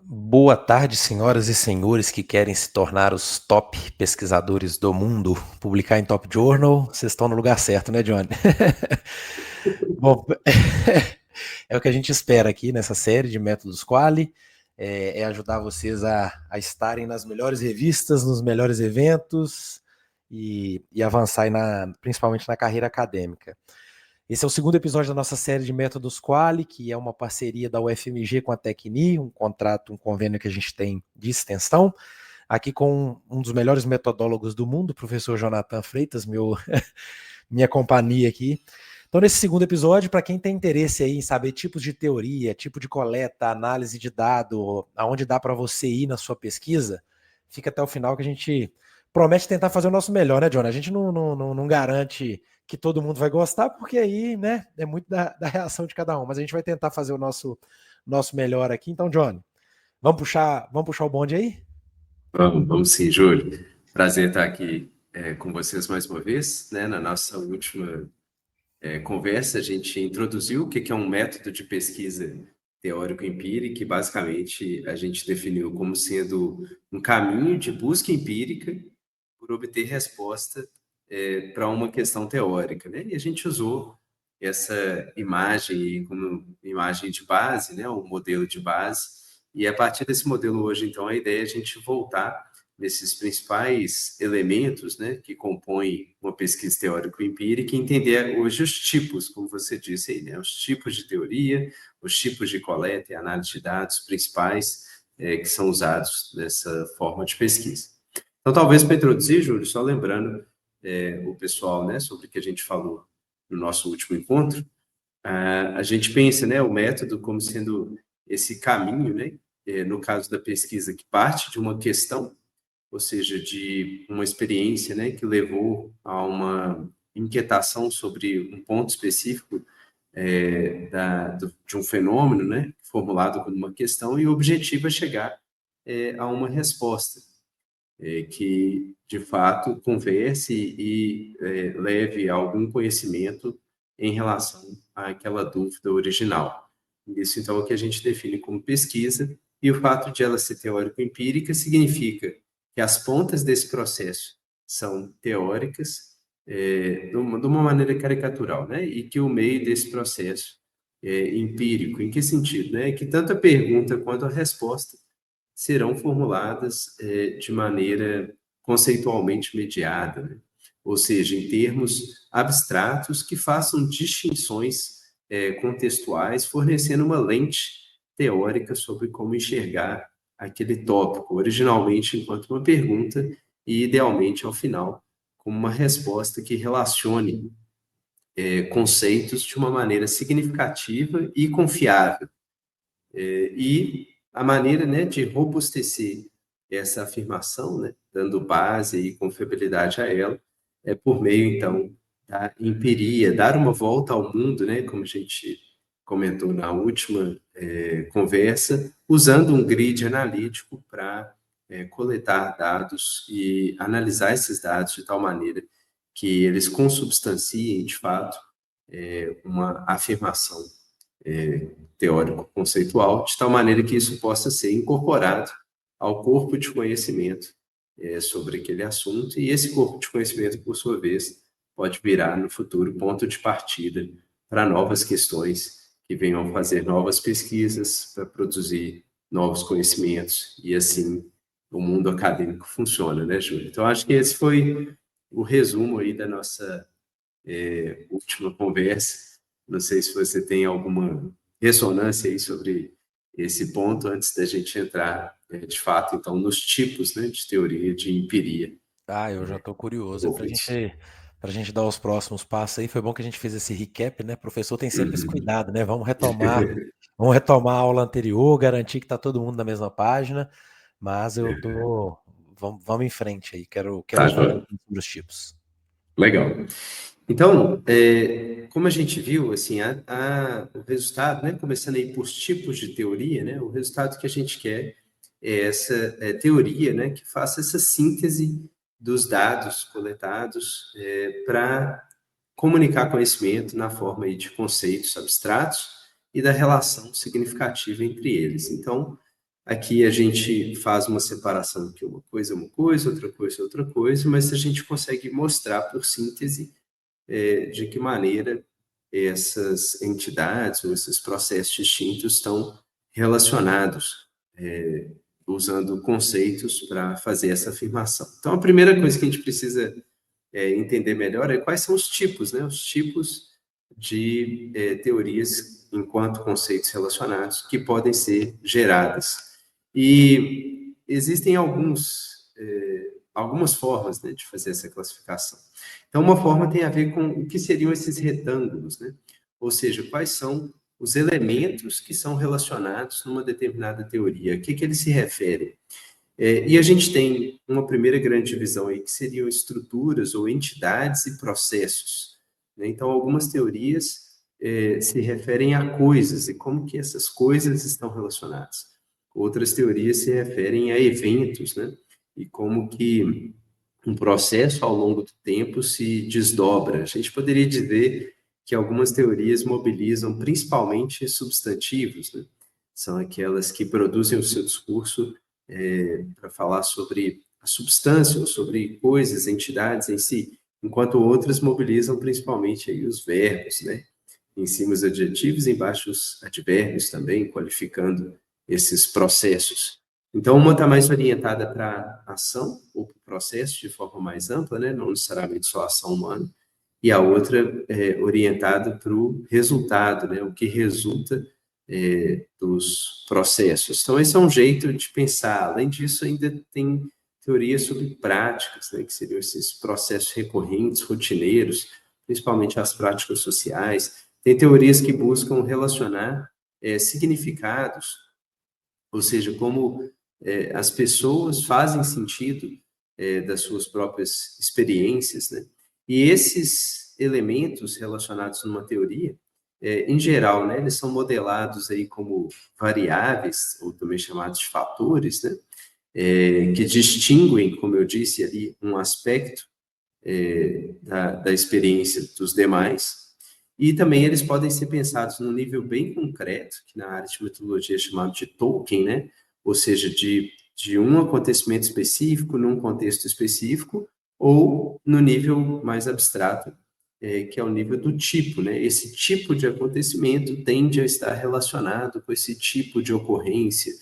Boa tarde, senhoras e senhores que querem se tornar os top pesquisadores do mundo, publicar em Top Journal. Vocês estão no lugar certo, né, Johnny? Bom, é o que a gente espera aqui nessa série de métodos Quali, é ajudar vocês a estarem nas melhores revistas, nos melhores eventos e avançar aí principalmente na carreira acadêmica. Esse é o segundo episódio da nossa série de métodos Quali, que é uma parceria da UFMG com a Tecni, um contrato, um convênio que a gente tem de extensão, aqui com um dos melhores metodólogos do mundo, o professor Jonathan Freitas, minha companhia aqui. Então, nesse segundo episódio, para quem tem interesse aí em saber tipos de teoria, tipo de coleta, análise de dado, aonde dá para você ir na sua pesquisa, fica até o final que a gente promete tentar fazer o nosso melhor, né, John? A gente não garante que todo mundo vai gostar, porque aí, né, é muito da reação de cada um, mas a gente vai tentar fazer o nosso melhor aqui. Então, John, vamos puxar o bonde aí? Vamos sim, Júlio. Prazer estar aqui com vocês mais uma vez, né? Na nossa última conversa, a gente introduziu o que é um método de pesquisa teórico-empírica, e basicamente a gente definiu como sendo um caminho de busca empírica por obter resposta para uma questão teórica, né? E a gente usou essa imagem como imagem de base, né? Um modelo de base. E a partir desse modelo hoje, então, a ideia é a gente voltar nesses principais elementos, né, que compõem uma pesquisa teórico-empírica e entender hoje os tipos, como você disse aí, né, os tipos de teoria, os tipos de coleta e análise de dados principais que são usados nessa forma de pesquisa. Então, talvez para introduzir, Júlio, só lembrando o pessoal, né, sobre o que a gente falou no nosso último encontro, a gente pensa, né, o método como sendo esse caminho, né, no caso da pesquisa, que parte de uma questão, ou seja, de uma experiência, né, que levou a uma inquietação sobre um ponto específico de um fenômeno, né, formulado como uma questão, e o objetivo é chegar a uma resposta que, de fato, converse e leve a algum conhecimento em relação àquela dúvida original. Isso, então, é o que a gente define como pesquisa, e o fato de ela ser teórico-empírica significa que as pontas desse processo são teóricas, de uma maneira caricatural, né? E que o meio desse processo é empírico. Em que sentido? Né? Que tanto a pergunta quanto a resposta serão formuladas de maneira conceitualmente mediada, né? Ou seja, em termos abstratos que façam distinções contextuais, fornecendo uma lente teórica sobre como enxergar aquele tópico, originalmente enquanto uma pergunta e, idealmente, ao final, como uma resposta que relacione conceitos de uma maneira significativa e confiável. E a maneira, né, de robustecer essa afirmação, né, dando base e confiabilidade a ela, é por meio, então, da empiria, dar uma volta ao mundo, né, como a gente comentou na última conversa, usando um grid analítico para coletar dados e analisar esses dados de tal maneira que eles consubstanciem, de fato, uma afirmação teórico-conceitual, de tal maneira que isso possa ser incorporado ao corpo de conhecimento sobre aquele assunto, e esse corpo de conhecimento, por sua vez, pode virar no futuro ponto de partida para novas questões que venham fazer novas pesquisas, para produzir novos conhecimentos, e assim o mundo acadêmico funciona, né, Júlio? Então, acho que esse foi o resumo aí da nossa última conversa. Não sei se você tem alguma ressonância aí sobre esse ponto, antes da gente entrar, de fato, então, nos tipos, né, de teoria de empiria Eu já estou curioso. envolvidos. Para gente dar os próximos passos aí, foi bom que a gente fez esse recap, né? O professor tem sempre esse Uhum. cuidado, né? Vamos retomar a aula anterior, garantir que está todo mundo na mesma página, mas eu tô. Vamos em frente aí, quero Tá, ouvir um joia. pouquinho sobre os tipos. Legal. Então, como a gente viu, assim, o resultado, né, começando aí por tipos de teoria, né, o resultado que a gente quer é essa teoria, né, que faça essa síntese dos dados coletados para comunicar conhecimento na forma aí de conceitos abstratos e da relação significativa entre eles. Então, Aqui a gente faz uma separação que uma coisa é uma coisa, outra coisa é outra coisa, mas a gente consegue mostrar por síntese de que maneira essas entidades ou esses processos distintos estão relacionados, usando conceitos para fazer essa afirmação. Então, a primeira coisa que a gente precisa entender melhor é quais são os tipos, né? Os tipos de teorias enquanto conceitos relacionados que podem ser geradas. E existem algumas formas, né, de fazer essa classificação. Então, uma forma tem a ver com o que seriam esses retângulos, né? Ou seja, quais são os elementos que são relacionados numa determinada teoria, a que eles se referem. E a gente tem uma primeira grande divisão aí, que seriam estruturas ou entidades e processos, né? Então, algumas teorias se referem a coisas e como que essas coisas estão relacionadas. Outras teorias se referem a eventos, né? E como que um processo ao longo do tempo se desdobra. A gente poderia dizer que algumas teorias mobilizam principalmente substantivos, né? São aquelas que produzem o seu discurso para falar sobre a substância, ou sobre coisas, entidades em si, enquanto outras mobilizam principalmente aí os verbos, né? Em cima os adjetivos, embaixo os advérbios também, qualificando esses processos. Então, uma está mais orientada para ação ou para o processo de forma mais ampla, né? Não necessariamente só a ação humana, e a outra orientada para o resultado, né? O que resulta dos processos. Então, esse é um jeito de pensar. Além disso, ainda tem teorias sobre práticas, né? Que seriam esses processos recorrentes, rotineiros, principalmente as práticas sociais. Tem teorias que buscam relacionar significados, ou seja, como as pessoas fazem sentido das suas próprias experiências, né? E esses elementos relacionados numa teoria, em geral, né, eles são modelados aí como variáveis, ou também chamados de fatores, né? Que distinguem, como eu disse ali, um aspecto da experiência dos demais. E também eles podem ser pensados num nível bem concreto, que na área de metodologia é chamado de token, né? Ou seja, de um acontecimento específico, num contexto específico, ou no nível mais abstrato, que é o nível do tipo, né? Esse tipo de acontecimento tende a estar relacionado com esse tipo de ocorrência,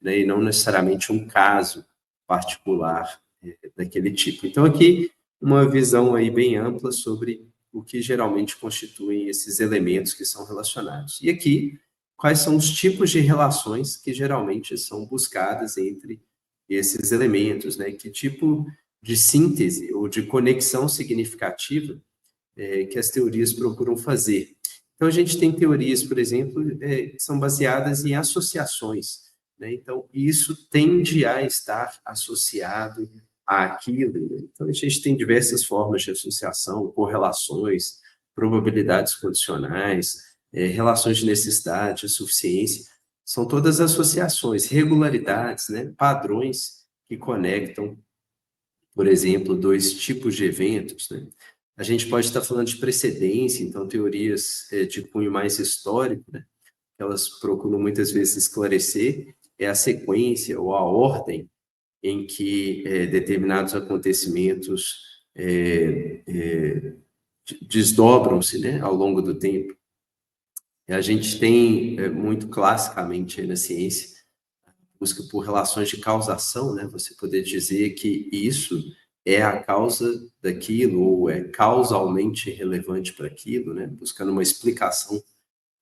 né? E não necessariamente um caso particular daquele tipo. Então, aqui, uma visão aí bem ampla sobre o que geralmente constituem esses elementos que são relacionados. E aqui, quais são os tipos de relações que geralmente são buscadas entre esses elementos, né? Que tipo de síntese ou de conexão significativa que as teorias procuram fazer. Então, a gente tem teorias, por exemplo, que são baseadas em associações, né? Então, isso tende a estar associado àquilo. Né? Então, a gente tem diversas formas de associação, correlações, probabilidades condicionais, relações de necessidade, suficiência. São todas associações, regularidades, né? Padrões que conectam, por exemplo, dois tipos de eventos, né? A gente pode estar falando de precedência, então teorias de cunho mais histórico, né? Elas procuram muitas vezes esclarecer a sequência ou a ordem em que determinados acontecimentos desdobram-se, né, ao longo do tempo. A gente tem muito classicamente na ciência busca por relações de causação, né? Você poder dizer que isso é a causa daquilo ou é causalmente relevante para aquilo, né? Buscando uma explicação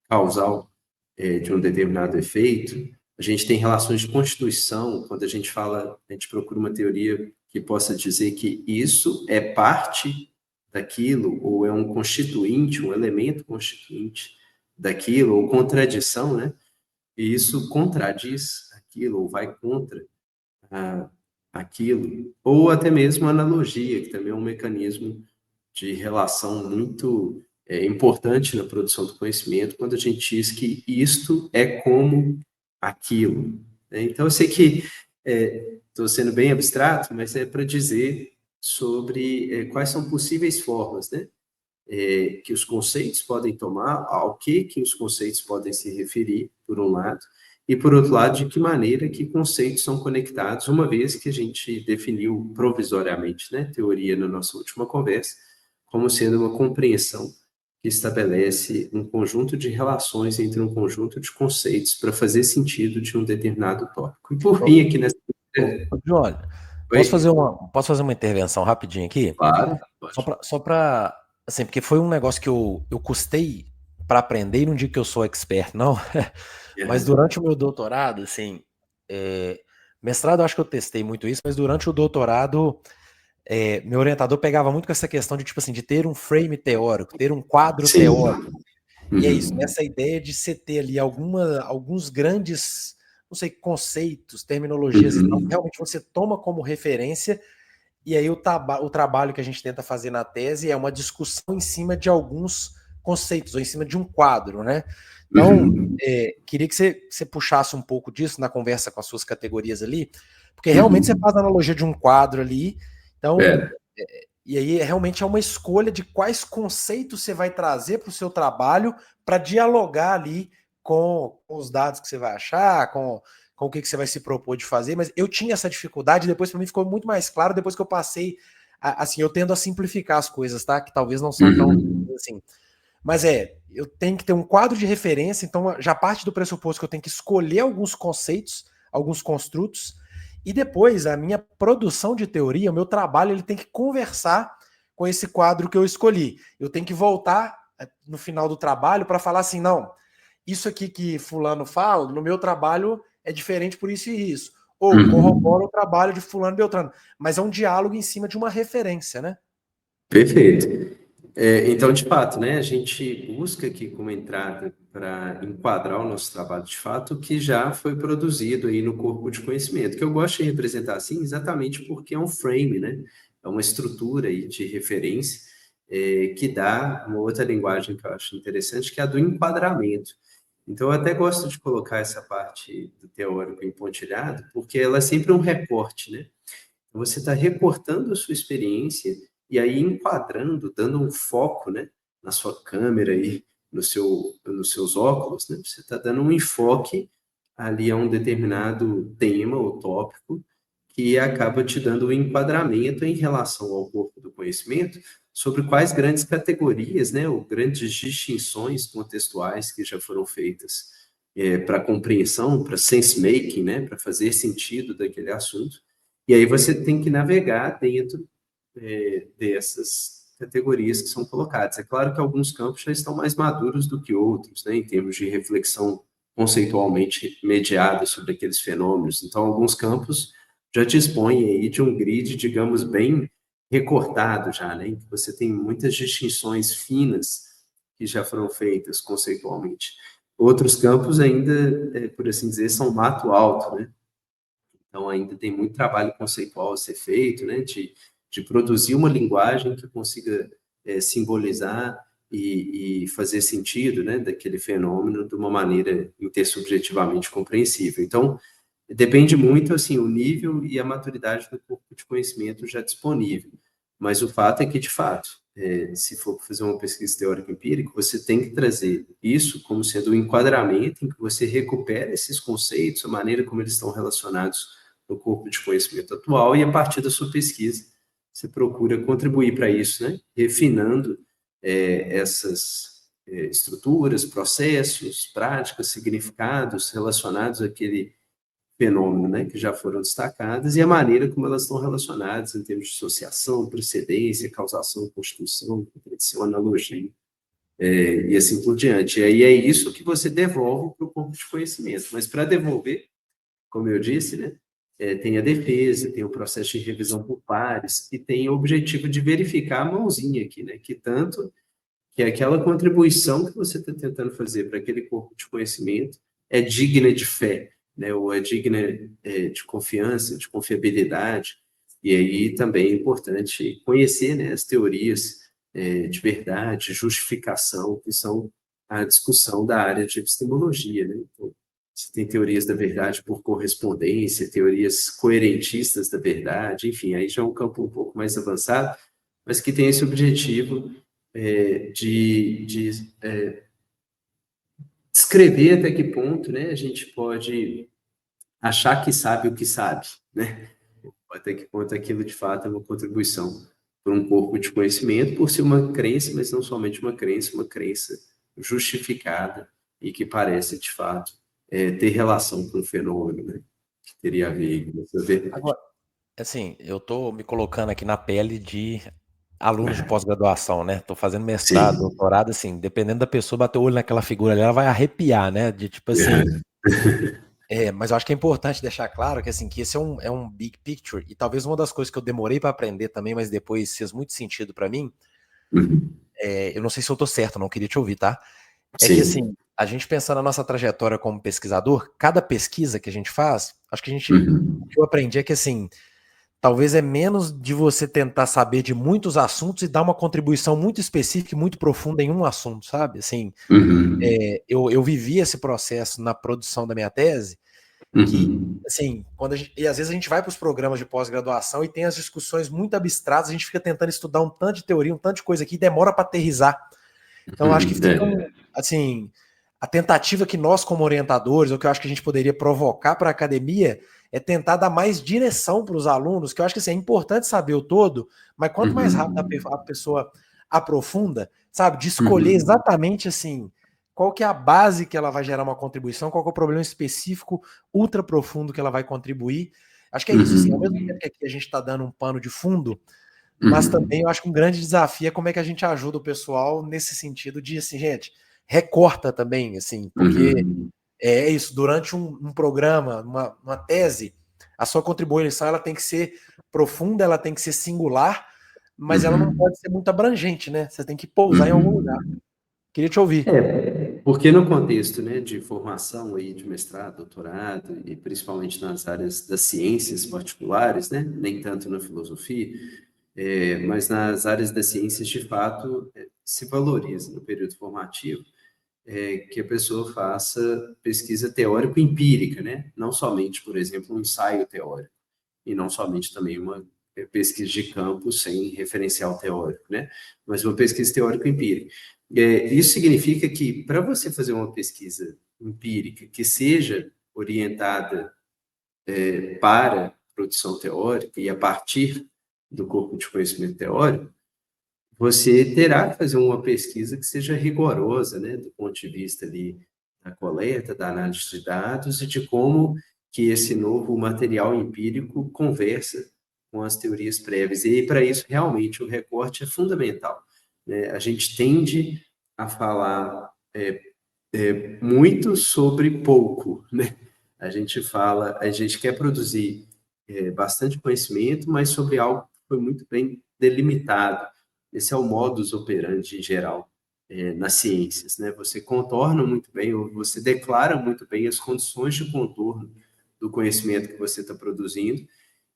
causal de um determinado efeito. A gente tem relações de constituição, quando a gente fala, a gente procura uma teoria que possa dizer que isso é parte daquilo, ou é um constituinte, um elemento constituinte daquilo, ou contradição, né? E isso contradiz aquilo, ou vai contra ah, aquilo, ou até mesmo analogia, que também é um mecanismo de relação muito importante na produção do conhecimento, quando a gente diz que isto é como aquilo. Né? Então, eu sei que estou sendo bem abstrato, mas é para dizer sobre quais são possíveis formas, né? Que os conceitos podem tomar, ao que os conceitos podem se referir, por um lado, e, por outro lado, de que maneira que conceitos são conectados, uma vez que a gente definiu provisoriamente, né, teoria na nossa última conversa, como sendo uma compreensão que estabelece um conjunto de relações entre um conjunto de conceitos para fazer sentido de um determinado tópico. E por fim, aqui nessa... Johnny, Oi? posso fazer uma intervenção rapidinho aqui? Claro, pode. Só para, assim, porque foi um negócio que eu custei para aprender e não digo que eu sou expert, não, mas Uhum. durante o meu doutorado, assim, é, mestrado eu acho que eu testei muito isso, mas durante o doutorado, meu orientador pegava muito com essa questão de, tipo assim, de ter um frame teórico, ter um quadro Sim. teórico. E é isso, Uhum. essa ideia de você ter ali alguns grandes, não sei, conceitos, terminologias e tal, que Uhum. realmente você toma como referência, e aí o trabalho que a gente tenta fazer na tese é uma discussão em cima de alguns conceitos, ou em cima de um quadro, né? Então, Uhum. queria que você puxasse um pouco disso na conversa com as suas categorias ali, porque realmente você Uhum. faz a analogia de um quadro ali, então, É, e aí realmente é uma escolha de quais conceitos você vai trazer para o seu trabalho para dialogar ali com os dados que você vai achar, com o que você vai se propor de fazer, mas eu tinha essa dificuldade, depois para mim ficou muito mais claro, depois que eu passei, assim, eu tendo a simplificar as coisas, tá? Que talvez não são tão uhum. assim. Mas eu tenho que ter um quadro de referência, então já parte do pressuposto que eu tenho que escolher alguns conceitos, alguns construtos, e depois a minha produção de teoria, o meu trabalho, ele tem que conversar com esse quadro que eu escolhi. Eu tenho que voltar no final do trabalho para falar assim, não, isso aqui que fulano fala, no meu trabalho é diferente por isso e isso. Ou corrobora Uhum. o trabalho de fulano e Beltrano. Mas é um diálogo em cima de uma referência, né? Perfeito. Então, de fato, né, a gente busca aqui como entrada para enquadrar o nosso trabalho de fato o que já foi produzido aí no corpo de conhecimento, que eu gosto de representar assim exatamente porque é um frame, né? É uma estrutura aí de referência que dá uma outra linguagem que eu acho interessante, que é a do enquadramento. Então, eu até gosto de colocar essa parte do teórico em pontilhado, porque ela é sempre um recorte, né? Você está recortando a sua experiência e aí enquadrando, dando um foco, né, na sua câmera e nos seus óculos, né? Você está dando um enfoque ali a um determinado tema ou tópico que acaba te dando um enquadramento em relação ao corpo do conhecimento sobre quais grandes categorias, né, ou grandes distinções contextuais que já foram feitas para compreensão, para sense making, né, para fazer sentido daquele assunto. E aí você tem que navegar dentro dessas categorias que são colocadas. É claro que alguns campos já estão mais maduros do que outros, né, em termos de reflexão conceitualmente mediada sobre aqueles fenômenos. Então, alguns campos já dispõem aí de um grid, digamos, bem recortado já, né, em que você tem muitas distinções finas que já foram feitas conceitualmente. Outros campos ainda, por assim dizer, são mato alto, né? Então, ainda tem muito trabalho conceitual a ser feito, né, de produzir uma linguagem que consiga simbolizar e fazer sentido, né, daquele fenômeno de uma maneira intersubjetivamente compreensível. Então, depende muito, assim, o nível e a maturidade do corpo de conhecimento já disponível. Mas o fato é que, de fato, se for fazer uma pesquisa teórica empírica, você tem que trazer isso como sendo um enquadramento em que você recupera esses conceitos, a maneira como eles estão relacionados no corpo de conhecimento atual, e a partir da sua pesquisa, você procura contribuir para isso, né? Refinando essas estruturas, processos, práticas, significados relacionados àquele fenômeno, né, que já foram destacadas, e a maneira como elas estão relacionadas em termos de associação, precedência, causação, constituição, contradição, analogia, e assim por diante. E aí é isso que você devolve para o corpo de conhecimento. Mas para devolver, como eu disse, né, tem a defesa, tem o processo de revisão por pares, e tem o objetivo de verificar a mãozinha aqui, né, que aquela contribuição que você está tentando fazer para aquele corpo de conhecimento é digna de fé, né, ou é digna de confiança, de confiabilidade, e aí também é importante conhecer, né, as teorias de verdade, justificação, que são a discussão da área de epistemologia, né? Então, você tem teorias da verdade por correspondência, teorias coerentistas da verdade, enfim, aí já é um campo um pouco mais avançado, mas que tem esse objetivo de descrever até que ponto, né, a gente pode achar que sabe o que sabe, né? Até que ponto aquilo de fato é uma contribuição para um corpo de conhecimento, por ser uma crença, mas não somente uma crença justificada e que parece de fato ter relação com o fenômeno, né? Que teria a ver com essa verdade. Agora, assim, eu tô me colocando aqui na pele de alunos de pós-graduação, né? Tô fazendo mestrado, Sim. doutorado, assim, dependendo da pessoa bater o olho naquela figura ali, ela vai arrepiar, né? De tipo assim. Mas eu acho que é importante deixar claro que assim, que esse é um big picture, e talvez uma das coisas que eu demorei para aprender também, mas depois fez muito sentido para mim, Uhum. eu não sei se eu tô certo, não queria te ouvir, tá? É que Sim. assim, a gente pensando na nossa trajetória como pesquisador, cada pesquisa que a gente faz, acho que o Uhum. que eu aprendi é que assim, talvez é menos de você tentar saber de muitos assuntos e dar uma contribuição muito específica e muito profunda em um assunto, sabe? Assim, Uhum. eu vivi esse processo na produção da minha tese, que, Uhum. assim, e às vezes a gente vai para os programas de pós-graduação e tem as discussões muito abstratas, a gente fica tentando estudar um tanto de teoria, um tanto de coisa aqui, e demora para aterrizar. Então, eu acho que Uhum. fica assim, a tentativa que nós, como orientadores, ou que eu acho que a gente poderia provocar para a academia, é tentar dar mais direção para os alunos, que eu acho que assim, é importante saber o todo, mas quanto mais rápido Uhum. a pessoa aprofunda, sabe, de escolher Uhum. exatamente assim, qual que é a base que ela vai gerar uma contribuição, qual que é o problema específico, ultra profundo que ela vai contribuir. Acho que é isso, assim, ao mesmo tempo Uhum. que aqui a gente está dando um pano de fundo, mas também Uhum. eu acho que um grande desafio é como é que a gente ajuda o pessoal nesse sentido de, assim, gente, recorta também, assim, porque Uhum. é isso, durante um programa, uma tese, a sua contribuição ela tem que ser profunda, ela tem que ser singular, mas ela não Uhum. pode ser muito abrangente, né? Você tem que pousar em algum lugar. Uhum. Queria te ouvir. Porque no contexto, né, de formação aí de mestrado, doutorado e principalmente nas áreas das ciências particulares, né, nem tanto na filosofia, mas nas áreas das ciências de fato se valoriza no período formativo que a pessoa faça pesquisa teórico-empírica, né, não somente, por exemplo, um ensaio teórico e não somente também uma pesquisa de campo sem referencial teórico, né? Mas uma pesquisa teórico-empírica. Isso significa que, para você fazer uma pesquisa empírica que seja orientada para produção teórica e a partir do corpo de conhecimento teórico, você terá que fazer uma pesquisa que seja rigorosa, né, do ponto de vista ali da coleta, da análise de dados e de como que esse novo material empírico conversa com as teorias prévias. E para isso, realmente, o recorte é fundamental, né? A gente tende a falar muito sobre pouco, né? A gente quer produzir bastante conhecimento, mas sobre algo que foi muito bem delimitado. Esse é o modus operandi em geral nas ciências, né? Você contorna muito bem, ou você declara muito bem as condições de contorno do conhecimento que você está produzindo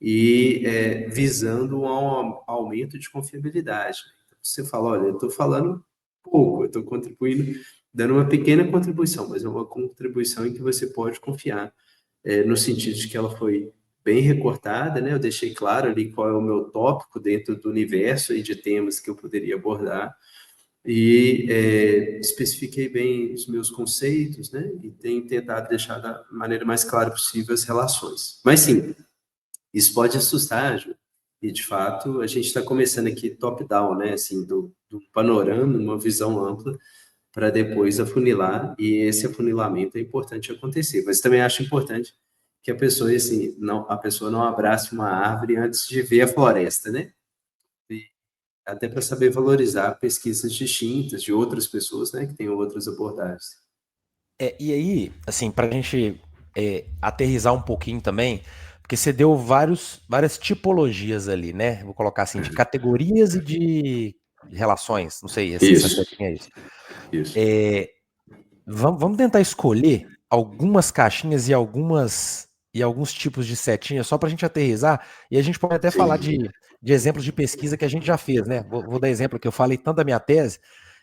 e visando um aumento de confiabilidade. Então, você fala, olha, eu estou falando pouco, eu estou contribuindo, dando uma pequena contribuição, mas é uma contribuição em que você pode confiar, no sentido de que ela foi bem recortada, né? Eu deixei claro ali qual é o meu tópico dentro do universo e de temas que eu poderia abordar e especifiquei bem os meus conceitos, né? E tenho tentado deixar da maneira mais clara possível as relações. Mas sim, isso pode assustar, Ju. E de fato, a gente está começando aqui top-down, né? Assim, do panorama, uma visão ampla para depois afunilar, e esse afunilamento é importante acontecer. Mas também acho importante que a pessoa, assim, a pessoa não abrace uma árvore antes de ver a floresta, né? E até para saber valorizar pesquisas distintas de outras pessoas, né, que têm outras abordagens. E aí, assim, para a gente aterrizar um pouquinho também, porque você deu várias tipologias ali, né? Vou colocar assim, de categorias e de relações, não sei se é Isso, certinho é isso. isso. É, vamos tentar escolher algumas caixinhas e alguns tipos de setinhas só para a gente aterrizar, e a gente pode até falar Sim. de exemplos de pesquisa que a gente já fez, né? Vou dar exemplo que eu falei tanto da minha tese,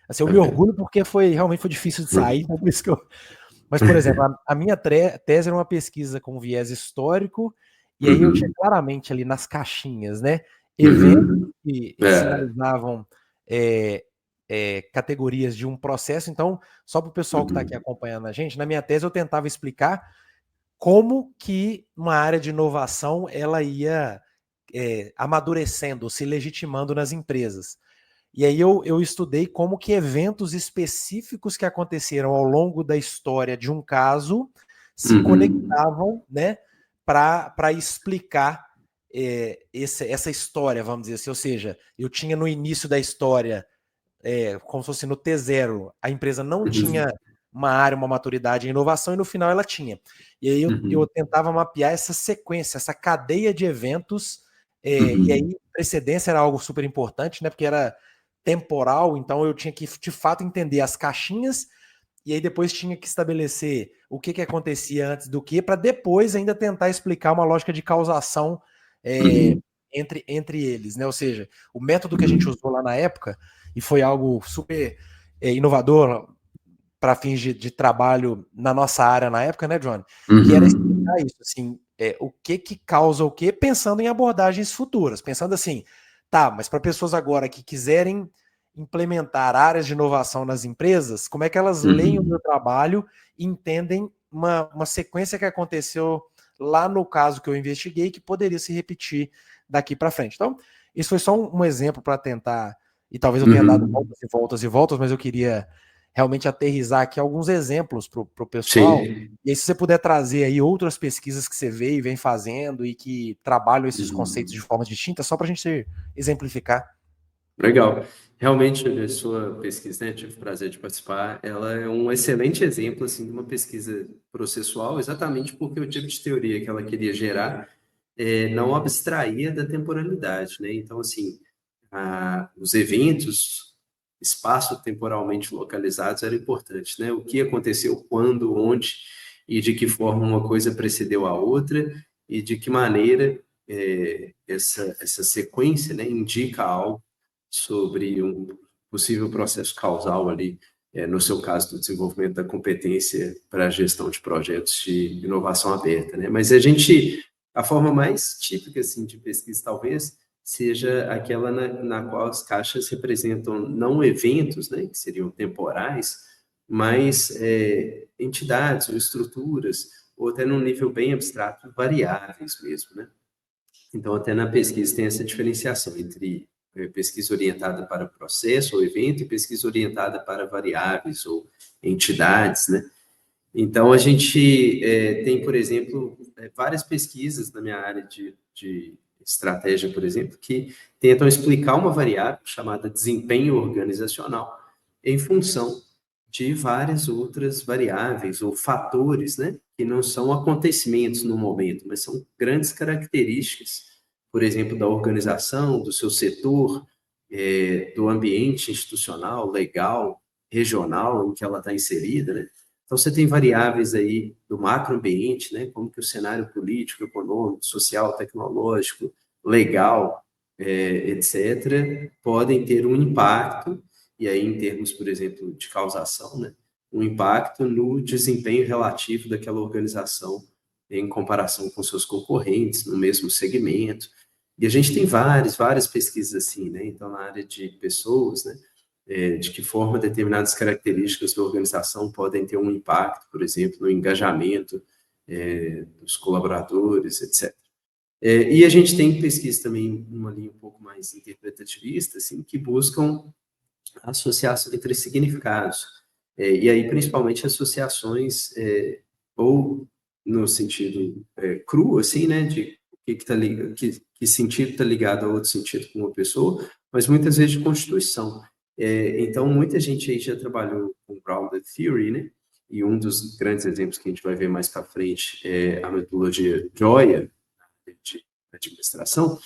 assim, eu me Ok. orgulho porque realmente foi difícil de sair, Uhum. então por isso que eu. Mas, por exemplo, a minha tese era uma pesquisa com viés histórico, e aí eu tinha Uhum. claramente ali nas caixinhas, né, eventos Uhum. que É. sinalizavam é, categorias de um processo. Então, só para o pessoal que está aqui acompanhando a gente, na minha tese eu tentava explicar como que uma área de inovação ela ia amadurecendo, se legitimando nas empresas. E aí eu estudei como que eventos específicos que aconteceram ao longo da história de um caso se conectavam, né, para explicar essa história, vamos dizer assim. Ou seja, eu tinha no início da história, como se fosse no T0, a empresa não tinha uma área, uma maturidade em inovação, e no final ela tinha. E aí eu tentava mapear essa sequência, essa cadeia de eventos, e aí precedência era algo super importante, né, porque era temporal, então eu tinha que, de fato, entender as caixinhas, e aí depois tinha que estabelecer o que acontecia antes do que, para depois ainda tentar explicar uma lógica de causação entre eles, né? Ou seja, o método que a gente usou lá na época, e foi algo super inovador para fins de trabalho na nossa área na época, né, Johnny? Que era explicar isso, assim, o que causa o quê, pensando em abordagens futuras, pensando assim, tá, mas para pessoas agora que quiserem implementar áreas de inovação nas empresas, como é que elas leem o meu trabalho e entendem uma sequência que aconteceu lá no caso que eu investiguei, que poderia se repetir daqui para frente. Então, isso foi só um exemplo para tentar, e talvez eu tenha dado voltas e voltas e voltas, mas eu queria realmente aterrizar aqui alguns exemplos para o pessoal. Sim. E aí, se você puder trazer aí outras pesquisas que você vê e vem fazendo e que trabalham esses conceitos de forma distinta, só para a gente exemplificar. Legal. Realmente, a sua pesquisa, né, tive o prazer de participar, ela é um excelente exemplo, assim, de uma pesquisa processual, exatamente porque o tipo de teoria que ela queria gerar não abstraía da temporalidade, né? Então, assim, os eventos espaço-temporalmente localizados eram importantes, né? O que aconteceu, quando, onde e de que forma uma coisa precedeu a outra e de que maneira essa sequência, né, indica algo sobre um possível processo causal ali, no seu caso, do desenvolvimento da competência para a gestão de projetos de inovação aberta, né? Mas a forma mais típica, assim, de pesquisa, talvez, seja aquela na qual as caixas representam não eventos, né, que seriam temporais, mas entidades ou estruturas, ou até num nível bem abstrato, variáveis mesmo, né? Então, até na pesquisa tem essa diferenciação entre pesquisa orientada para processo ou evento e pesquisa orientada para variáveis ou entidades, né? Então, a gente tem, por exemplo, várias pesquisas na minha área de estratégia, por exemplo, que tentam explicar uma variável chamada desempenho organizacional em função de várias outras variáveis ou fatores, né, que não são acontecimentos no momento, mas são grandes características, por exemplo, da organização, do seu setor, do ambiente institucional, legal, regional em que ela está inserida, né? Então, você tem variáveis aí do macroambiente, né, como que o cenário político, econômico, social, tecnológico, legal, etc., podem ter um impacto, e aí em termos, por exemplo, de causação, né, um impacto no desempenho relativo daquela organização em comparação com seus concorrentes no mesmo segmento. E a gente tem várias pesquisas assim, né? Então, na área de pessoas, né, de que forma determinadas características da organização podem ter um impacto, por exemplo, no engajamento dos colaboradores, etc. E a gente tem pesquisa também, uma linha um pouco mais interpretativista, assim, que buscam associação entre significados. E aí, principalmente, associações, ou no sentido cru, assim, né, de que sentido está ligado a outro sentido com uma pessoa, mas muitas vezes de constituição. Então, muita gente aí já trabalhou com Grounded Theory, né? E um dos grandes exemplos que a gente vai ver mais para frente é a metodologia Joya, de administração,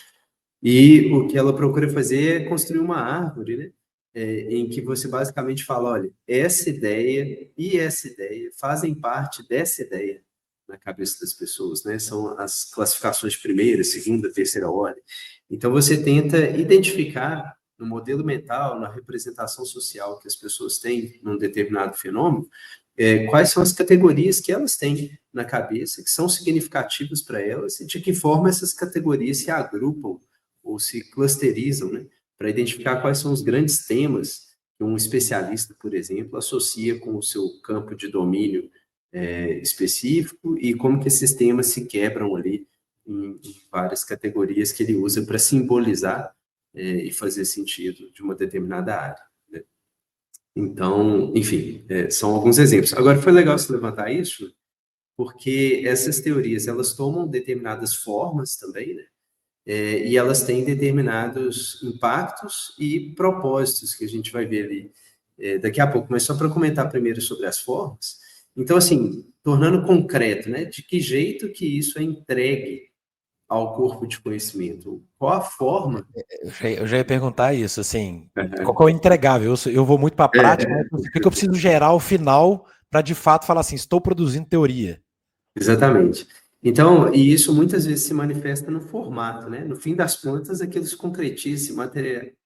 e o que ela procura fazer é construir uma árvore, né? Em que você basicamente fala, olha, essa ideia e essa ideia fazem parte dessa ideia na cabeça das pessoas, né? São as classificações de primeira, segunda, terceira ordem. Então, você tenta identificar no modelo mental, na representação social que as pessoas têm num determinado fenômeno, quais são as categorias que elas têm na cabeça, que são significativas para elas, e de que forma essas categorias se agrupam ou se clusterizam, né, para identificar quais são os grandes temas que um especialista, por exemplo, associa com o seu campo de domínio específico e como que esses temas se quebram ali em várias categorias que ele usa para simbolizar e fazer sentido de uma determinada área, né? Então, enfim, são alguns exemplos. Agora, foi legal você levantar isso, porque essas teorias, elas tomam determinadas formas também, né? E elas têm determinados impactos e propósitos que a gente vai ver ali daqui a pouco. Mas só para comentar primeiro sobre as formas. Então, assim, tornando concreto, né? De que jeito que isso é entregue ao corpo de conhecimento? Qual a forma? Eu já ia perguntar isso, assim, qual que é o Uhum. entregável? Eu vou muito para a prática, mas o que eu preciso gerar ao final para de fato falar assim, estou produzindo teoria? Exatamente. Então, e isso muitas vezes se manifesta no formato, né? No fim das contas, aquilo se concretiza, se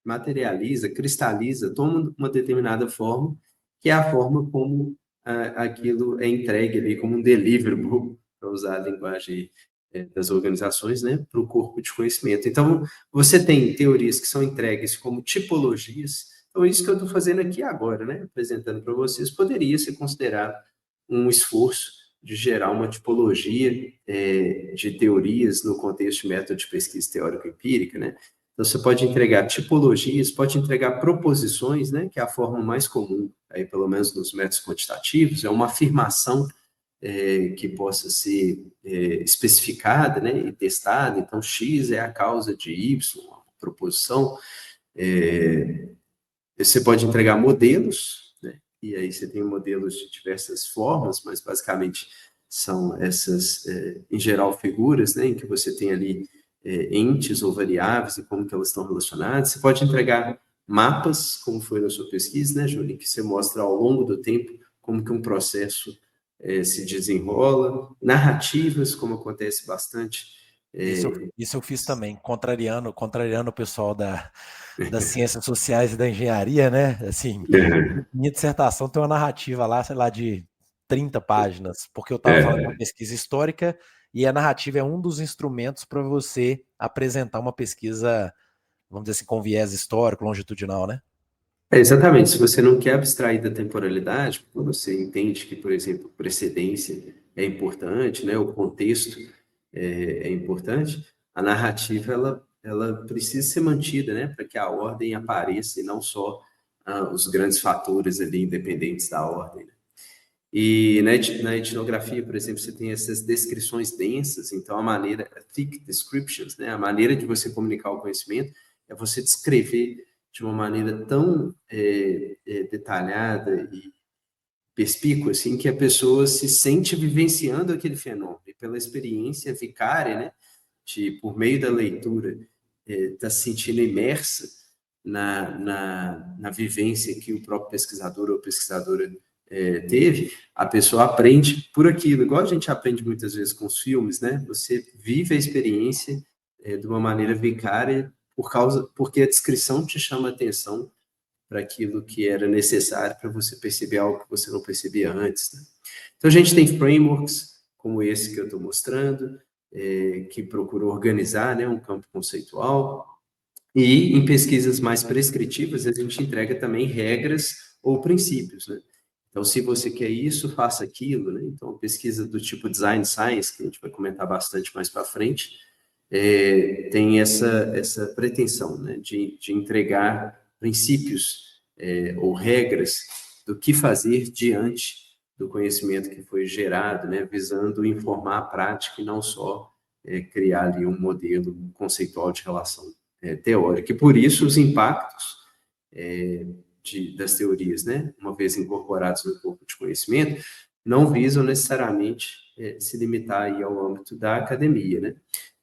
materializa, cristaliza, toma uma determinada forma, que é a forma como aquilo é entregue ali, como um deliverable, para usar a linguagem das organizações, né? Para o corpo de conhecimento. Então, você tem teorias que são entregues como tipologias. Então, isso que eu estou fazendo aqui agora, né? Apresentando para vocês, poderia ser considerado um esforço de gerar uma tipologia de teorias no contexto de método de pesquisa teórico-empírica, né? Então, você pode entregar tipologias, pode entregar proposições, né? Que é a forma mais comum, aí, pelo menos nos métodos quantitativos, é uma afirmação que possa ser especificada, né? E testada. Então, X é a causa de Y, uma proposição. Você pode entregar modelos, né? E aí você tem modelos de diversas formas, mas basicamente são essas, em geral, figuras, né? Em que você tem ali entes ou variáveis e como que elas estão relacionadas. Você pode entregar mapas, como foi na sua pesquisa, né, Júlia, que você mostra ao longo do tempo como que um processo se desenrola. Narrativas, como acontece bastante. Isso eu fiz também, contrariando o pessoal das ciências sociais e da engenharia, né? Assim, minha dissertação tem uma narrativa lá, sei lá, de 30 páginas, porque eu estava falando de uma pesquisa histórica e a narrativa é um dos instrumentos para você apresentar uma pesquisa, vamos dizer assim, com viés histórico, longitudinal, né? Exatamente, se você não quer abstrair da temporalidade, porque você entende que, por exemplo, precedência é importante, né, o contexto é importante, a narrativa ela precisa ser mantida, né, para que a ordem apareça e não só os grandes fatores ali independentes da ordem, né? E na etnografia, por exemplo, você tem essas descrições densas, então a maneira, thick descriptions, né, a maneira de você comunicar o conhecimento é você descrever de uma maneira tão detalhada e perspícua, assim, que a pessoa se sente vivenciando aquele fenômeno, e pela experiência vicária, né, por meio da leitura, está se sentindo imersa na vivência que o próprio pesquisador ou pesquisadora teve, a pessoa aprende por aquilo, igual a gente aprende muitas vezes com os filmes, né? Você vive a experiência de uma maneira vicária porque a descrição te chama a atenção para aquilo que era necessário para você perceber algo que você não percebia antes, né? Então a gente tem frameworks como esse que eu estou mostrando, que procura organizar, né, um campo conceitual, e em pesquisas mais prescritivas, a gente entrega também regras ou princípios, né? Então, se você quer isso, faça aquilo, né? Então, pesquisa do tipo Design Science, que a gente vai comentar bastante mais para frente, tem essa pretensão, né? De entregar princípios ou regras do que fazer diante do conhecimento que foi gerado, né? Visando informar a prática e não só criar ali um modelo conceitual de relação teórica. E por isso os impactos das teorias, né, uma vez incorporados no corpo de conhecimento, não visam necessariamente se limitar aí ao âmbito da academia, né?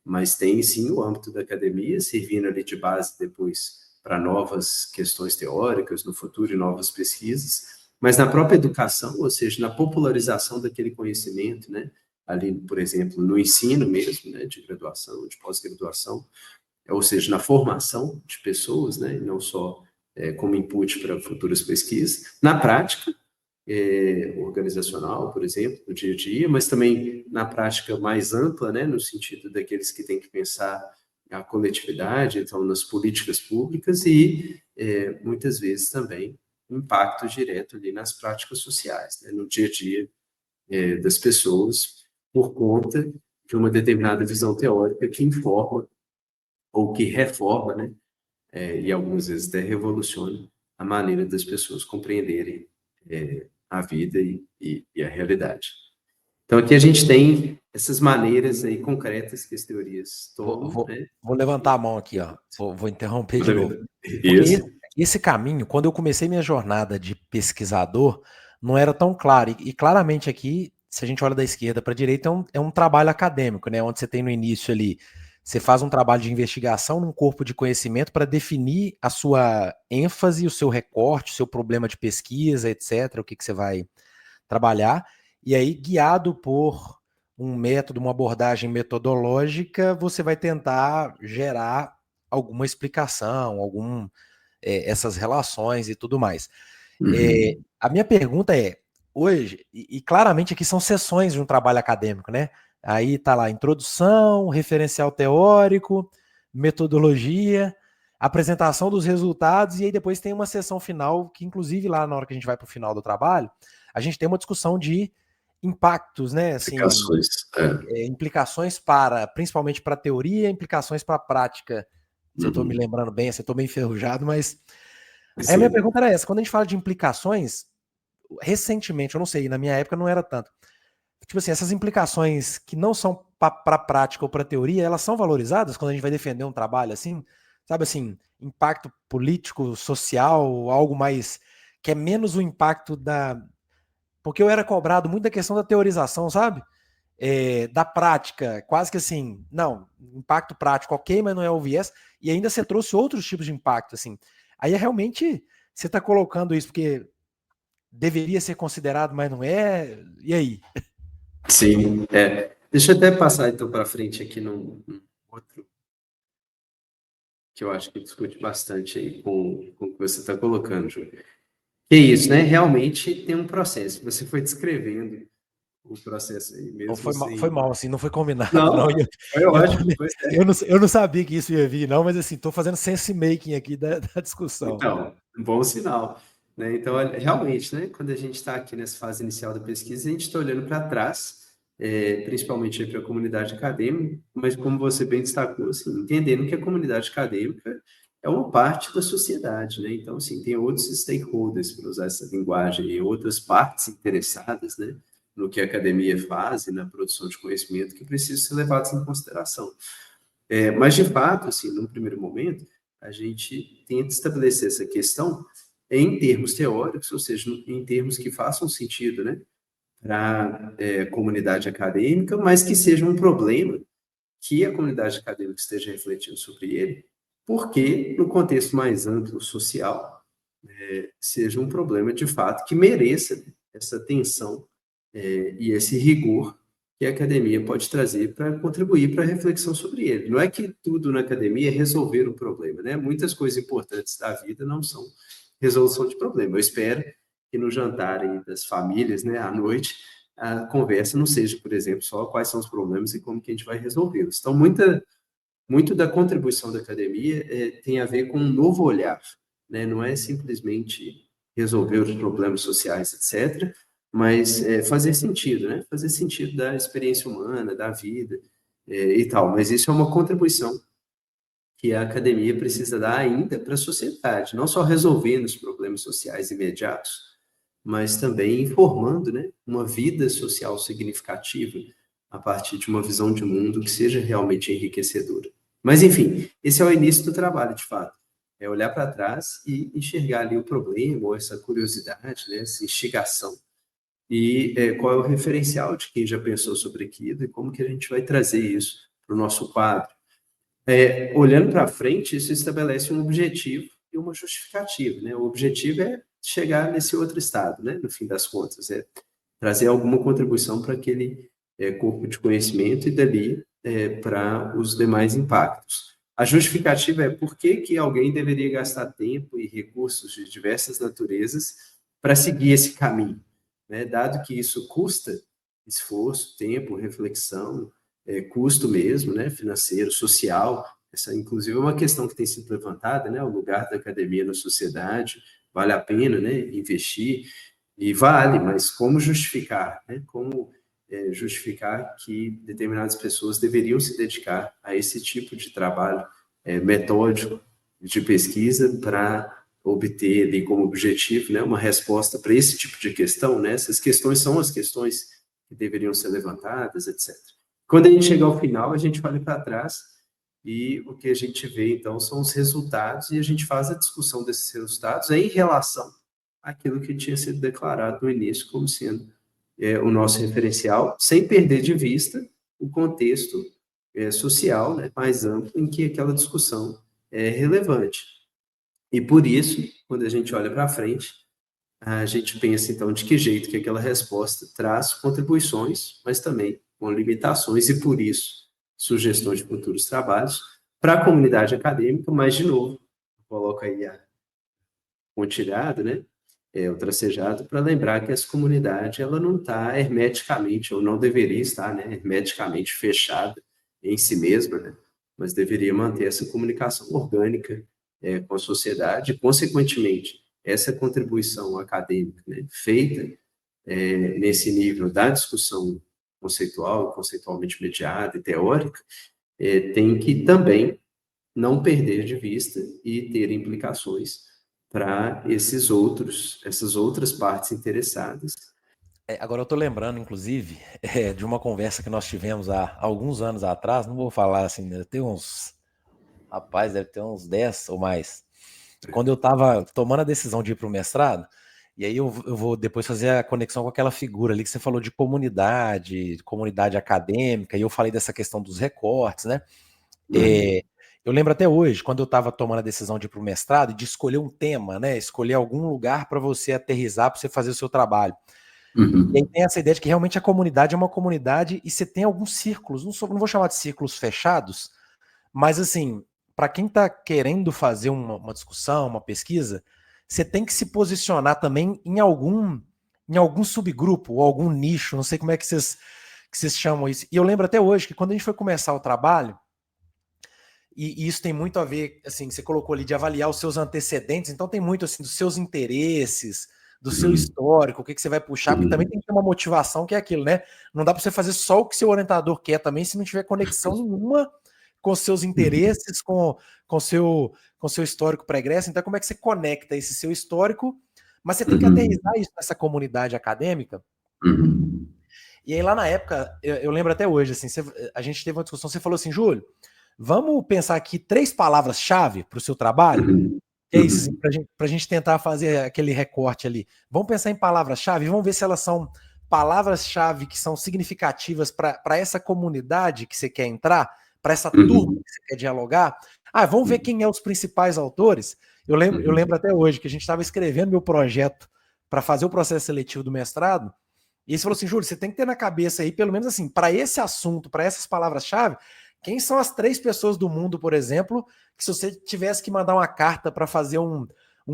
Mas tem sim o âmbito da academia, servindo ali de base depois para novas questões teóricas no futuro e novas pesquisas, mas na própria educação, ou seja, na popularização daquele conhecimento, né? Ali, por exemplo, no ensino mesmo, né, de graduação, de pós-graduação, ou seja, na formação de pessoas, né, e não só como input para futuras pesquisas, na prática organizacional, por exemplo, no dia a dia, mas também na prática mais ampla, né, no sentido daqueles que têm que pensar a coletividade, então nas políticas públicas e muitas vezes também impacto direto ali nas práticas sociais, né, no dia a dia das pessoas, por conta de uma determinada visão teórica que informa ou que reforma, né, e algumas vezes até revoluciona a maneira das pessoas compreenderem a vida e a realidade. Então, aqui a gente tem essas maneiras aí concretas que as teorias Vou, tomam, vou, né? vou levantar a mão aqui, ó. Vou interromper de novo. Porque Isso. esse caminho, quando eu comecei minha jornada de pesquisador, não era tão claro. E claramente aqui, se a gente olha da esquerda para a direita, é um trabalho acadêmico, né? Onde você tem no início ali, você faz um trabalho de investigação num corpo de conhecimento para definir a sua ênfase, o seu recorte, o seu problema de pesquisa, etc., o que você vai trabalhar. E aí, guiado por um método, uma abordagem metodológica, você vai tentar gerar alguma explicação, essas relações e tudo mais. Uhum. A minha pergunta é, hoje, e claramente aqui são sessões de um trabalho acadêmico, né? Aí tá lá, introdução, referencial teórico, metodologia, apresentação dos resultados, e aí depois tem uma sessão final, que inclusive lá na hora que a gente vai para o final do trabalho, a gente tem uma discussão de impactos, né? Assim, Aplicações. implicações principalmente para a teoria, implicações para a prática. Se eu estou me Uhum. lembrando bem, se eu estou meio enferrujado, mas aí a minha Sim. pergunta era essa: quando a gente fala de implicações, recentemente, eu não sei, na minha época não era tanto. Tipo assim, essas implicações que não são para prática ou para teoria, elas são valorizadas quando a gente vai defender um trabalho assim? Sabe assim, impacto político, social, algo mais que é menos o impacto da. Porque eu era cobrado muito da questão da teorização, sabe? Da prática, quase que assim, não, impacto prático, ok, mas não é o viés, e ainda você trouxe outros tipos de impacto, assim. Aí é realmente você está colocando isso porque deveria ser considerado, mas não é, e aí? Sim. Deixa eu até passar então para frente aqui num outro que eu acho que discute bastante aí com o que você está colocando, Júlio. Que é isso, né? Realmente tem um processo. Você foi descrevendo o processo aí, Não, mesmo foi sem. mal, assim, não foi combinado, não. Não, foi ótimo, foi certo. Eu não sabia que isso ia vir, não, mas assim, estou fazendo sense making aqui da discussão. Então, um bom sinal. Né? Então, realmente, né, quando a gente está aqui nessa fase inicial da pesquisa, a gente está olhando para trás, principalmente para a comunidade acadêmica, mas como você bem destacou, assim, entendendo que a comunidade acadêmica é uma parte da sociedade, né? Então, assim, tem outros stakeholders, para usar essa linguagem, e outras partes interessadas, né, no que a academia faz e na produção de conhecimento que precisam ser levados em consideração. Mas, de fato, assim, num primeiro momento, a gente tenta estabelecer essa questão em termos teóricos, ou seja, em termos que façam sentido, né, para a comunidade acadêmica, mas que seja um problema que a comunidade acadêmica esteja refletindo sobre ele, porque, no contexto mais amplo social, seja um problema, de fato, que mereça essa atenção e esse rigor que a academia pode trazer para contribuir para a reflexão sobre ele. Não é que tudo na academia é resolver o problema, né? Muitas coisas importantes da vida não são resolução de problema. Eu espero que no jantar aí das famílias, né, à noite, a conversa não seja, por exemplo, só quais são os problemas e como que a gente vai resolvê-los. Então, muito da contribuição da academia tem a ver com um novo olhar, né? Não é simplesmente resolver os problemas sociais, etc., mas fazer sentido, né? Fazer sentido da experiência humana, da vida e tal. Mas isso é uma contribuição que a academia precisa dar ainda para a sociedade, não só resolvendo os problemas sociais imediatos, mas também informando, né, uma vida social significativa a partir de uma visão de mundo que seja realmente enriquecedora. Mas, enfim, esse é o início do trabalho, de fato. É olhar para trás e enxergar ali o problema, ou essa curiosidade, né, essa instigação. E qual é o referencial de quem já pensou sobre aquilo e como que a gente vai trazer isso para o nosso quadro. Olhando para frente, isso estabelece um objetivo e uma justificativa, né? O objetivo é chegar nesse outro estado, né? No fim das contas, é trazer alguma contribuição para aquele corpo de conhecimento e dali para os demais impactos. A justificativa é por que que alguém deveria gastar tempo e recursos de diversas naturezas para seguir esse caminho, né? Dado que isso custa esforço, tempo, reflexão, custo mesmo, né, financeiro, social. Essa, inclusive, é uma questão que tem sido levantada, né, o lugar da academia na sociedade, vale a pena, né, investir, e vale, mas como justificar, né? Como justificar que determinadas pessoas deveriam se dedicar a esse tipo de trabalho metódico de pesquisa para obter ali como objetivo, né, uma resposta para esse tipo de questão, né? Essas questões são as questões que deveriam ser levantadas, etc. Quando a gente chega ao final, a gente olha para trás e o que a gente vê, então, são os resultados e a gente faz a discussão desses resultados em relação àquilo que tinha sido declarado no início como sendo o nosso referencial, sem perder de vista o contexto social, né, mais amplo em que aquela discussão é relevante. E por isso, quando a gente olha para frente, a gente pensa, então, de que jeito que aquela resposta traz contribuições, mas também com limitações e, por isso, sugestões de futuros trabalhos para a comunidade acadêmica, mas, de novo, coloco aí a pontilhado, né? O tracejado, para lembrar que essa comunidade ela não está hermeticamente, ou não deveria estar, né, hermeticamente fechada em si mesma, né? Mas deveria manter essa comunicação orgânica com a sociedade, e, consequentemente, essa contribuição acadêmica, né, feita nesse nível da discussão conceitual, conceitualmente mediada e teórica, tem que também não perder de vista e ter implicações para essas outras partes interessadas. Agora eu tô lembrando, inclusive, de uma conversa que nós tivemos há alguns anos atrás, não vou falar assim, deve ter uns, rapaz, deve ter uns 10 ou mais, quando eu tava tomando a decisão de ir para o mestrado, e aí eu vou depois fazer a conexão com aquela figura ali que você falou de comunidade acadêmica, e eu falei dessa questão dos recortes, né? É, eu lembro até hoje, quando eu estava tomando a decisão de ir para o mestrado, de escolher um tema, né? Escolher algum lugar para você aterrissar, para você fazer o seu trabalho. E aí Uhum. tem essa ideia de que realmente a comunidade é uma comunidade e você tem alguns círculos, não vou chamar de círculos fechados, mas assim, para quem está querendo fazer uma discussão, uma pesquisa, você tem que se posicionar também em algum subgrupo ou algum nicho, não sei como é que vocês chamam isso. E eu lembro até hoje que quando a gente foi começar o trabalho, e isso tem muito a ver, assim, você colocou ali de avaliar os seus antecedentes, então tem muito assim dos seus interesses, do seu Uhum. histórico, o que você vai puxar, porque também tem que ter uma motivação que é aquilo, né? Não dá para você fazer só o que seu orientador quer também se não tiver conexão nenhuma com seus Uhum. interesses, com seu histórico pregresso. Então, como é que você conecta esse seu histórico? Mas você tem que Uhum. aterrissar isso nessa comunidade acadêmica. Uhum. E aí, lá na época, eu lembro até hoje, assim, a gente teve uma discussão, você falou assim, Júlio, vamos pensar aqui 3 palavras-chave para o seu trabalho? Uhum. Que é isso, assim, para a gente tentar fazer aquele recorte ali. Vamos pensar em palavras-chave, vamos ver se elas são palavras-chave que são significativas para essa comunidade que você quer entrar, para essa turma Uhum. que você quer dialogar. Vamos ver quem é os principais autores. Eu lembro até hoje que a gente estava escrevendo meu projeto para fazer o processo seletivo do mestrado, e você falou assim, Júlio, você tem que ter na cabeça aí, pelo menos assim, para esse assunto, para essas palavras-chave, quem são as 3 pessoas do mundo, por exemplo, que se você tivesse que mandar uma carta para fazer um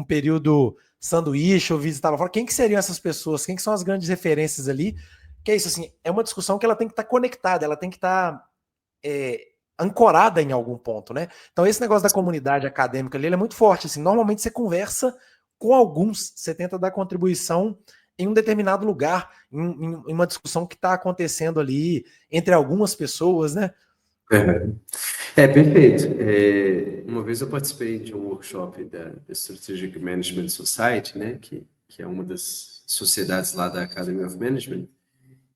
período sanduíche ou visitar lá fora, quem que seriam essas pessoas? Quem que são as grandes referências ali? Que é isso, assim, é uma discussão que ela tem que estar conectada, ela tem que estar ancorada em algum ponto, né? Então esse negócio da comunidade acadêmica ali, ele é muito forte, assim, normalmente você conversa com alguns, você tenta dar contribuição em um determinado lugar, em uma discussão que está acontecendo ali entre algumas pessoas, né? Uhum. Perfeito. Uma vez eu participei de um workshop da Strategic Management Society, né, que é uma das sociedades lá da Academy of Management,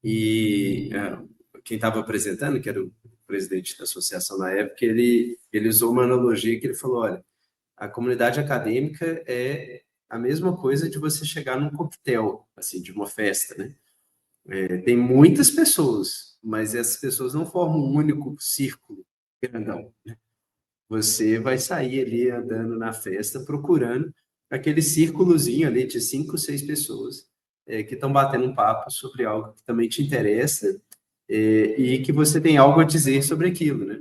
e quem estava apresentando, que era o presidente da associação na época, ele usou uma analogia que ele falou, olha, a comunidade acadêmica é a mesma coisa de você chegar num coquetel, assim, de uma festa, né? Tem muitas pessoas, mas essas pessoas não formam um único círculo grandão. Você vai sair ali andando na festa procurando aquele círculozinho ali de 5, 6 pessoas que estão batendo um papo sobre algo que também te interessa e que você tem algo a dizer sobre aquilo, né?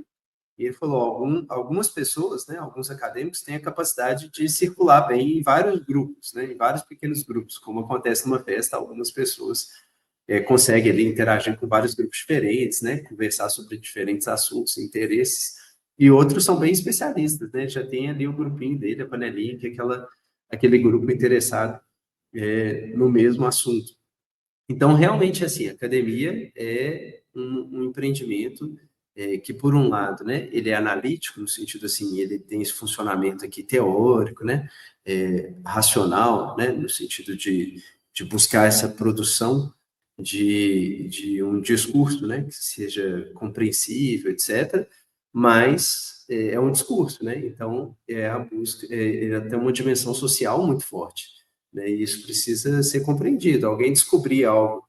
E ele falou, algumas pessoas, né, alguns acadêmicos têm a capacidade de circular bem em vários grupos, né, em vários pequenos grupos, como acontece numa festa, algumas pessoas conseguem ali interagir com vários grupos diferentes, né, conversar sobre diferentes assuntos, interesses, e outros são bem especialistas, né, já tem ali o grupinho dele, a panelinha, que é aquele grupo interessado no mesmo assunto. Então, realmente, assim, a academia é um empreendimento que, por um lado, né, ele é analítico, no sentido assim, ele tem esse funcionamento aqui teórico, né, racional, né, no sentido de buscar essa produção de um discurso, né, que seja compreensível, etc., mas é um discurso, né, então é a busca, tem uma dimensão social muito forte, né, e isso precisa ser compreendido. Alguém descobrir algo,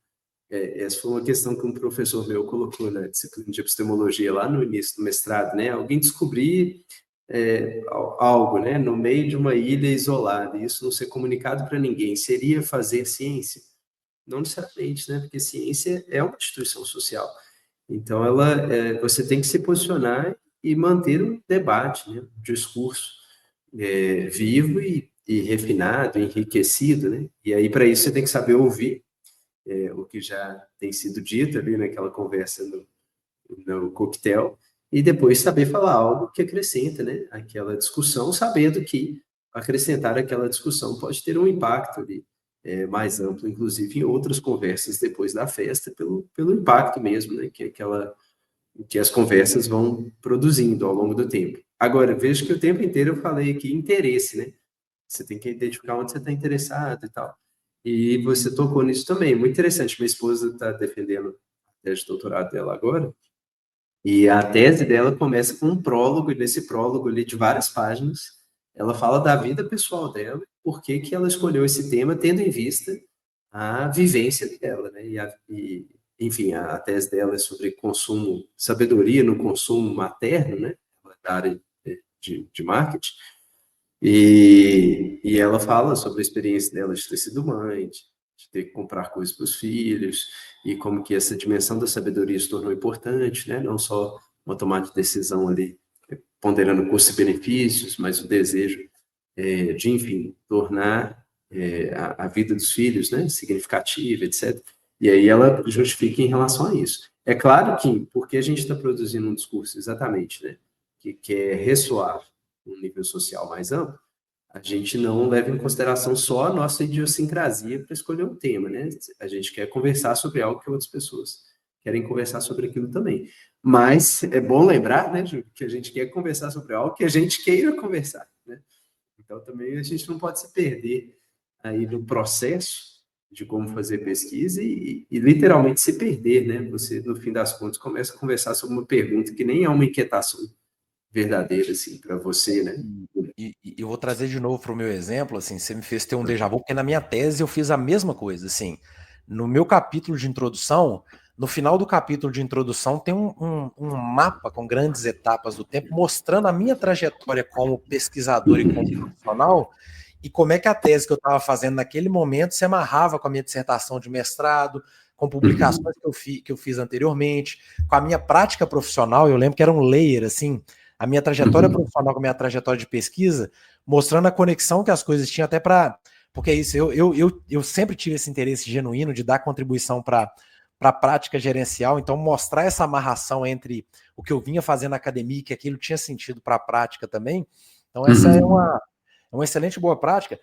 essa foi uma questão que um professor meu colocou na disciplina de epistemologia lá no início do mestrado, né, alguém descobrir algo, né, no meio de uma ilha isolada, e isso não ser comunicado para ninguém, seria fazer ciência? Não necessariamente, né? Porque ciência é uma instituição social. Então, você tem que se posicionar e manter um debate, né? Um discurso vivo e refinado, enriquecido, né? E aí, para isso, você tem que saber ouvir o que já tem sido dito ali naquela conversa no coquetel, e depois saber falar algo que acrescenta, né? Aquela discussão, sabendo que acrescentar aquela discussão pode ter um impacto ali mais amplo, inclusive em outras conversas depois da festa, pelo impacto mesmo, né, que as conversas vão produzindo ao longo do tempo. Agora, vejo que o tempo inteiro eu falei aqui interesse, né? Você tem que identificar onde você está interessado e tal. E você tocou nisso também, muito interessante. Minha esposa está defendendo a tese de doutorado dela agora, e a tese dela começa com um prólogo, e nesse prólogo ali de várias páginas, ela fala da vida pessoal dela, por que que ela escolheu esse tema, tendo em vista a vivência dela, né? Enfim, a tese dela é sobre consumo, sabedoria no consumo materno, né? Da área de marketing. E ela fala sobre a experiência dela de ter sido mãe, de ter que comprar coisas para os filhos, e como que essa dimensão da sabedoria se tornou importante, né? Não só uma tomada de decisão ali, ponderando custos e benefícios, mas o desejo de, enfim, tornar a vida dos filhos, né, significativa, etc. E aí ela justifica em relação a isso. É claro que, porque a gente está produzindo um discurso exatamente, né, que quer ressoar um nível social mais amplo, a gente não leva em consideração só a nossa idiosincrasia para escolher um tema, né? A gente quer conversar sobre algo que outras pessoas querem conversar sobre aquilo também. Mas é bom lembrar, né, Ju, que a gente quer conversar sobre algo que a gente queira conversar, né? Então também a gente não pode se perder aí no processo de como fazer pesquisa e literalmente se perder, né? Você, no fim das contas, começa a conversar sobre uma pergunta que nem é uma inquietação verdadeira, assim, para você, né? E eu vou trazer de novo para o meu exemplo, assim, você me fez ter um déjà vu, porque na minha tese eu fiz a mesma coisa, assim, no meu capítulo de introdução, no final do capítulo de introdução tem um mapa com grandes etapas do tempo, mostrando a minha trajetória como pesquisador e como profissional, e como é que a tese que eu estava fazendo naquele momento se amarrava com a minha dissertação de mestrado, com publicações que eu fiz anteriormente, com a minha prática profissional. Eu lembro que era um layer, assim, a minha trajetória profissional com a minha trajetória de pesquisa, mostrando a conexão que as coisas tinham até para... Porque é isso, eu sempre tive esse interesse genuíno de dar contribuição para a prática gerencial, então mostrar essa amarração entre o que eu vinha fazendo na academia e que aquilo tinha sentido para a prática também. Então essa é uma excelente boa prática.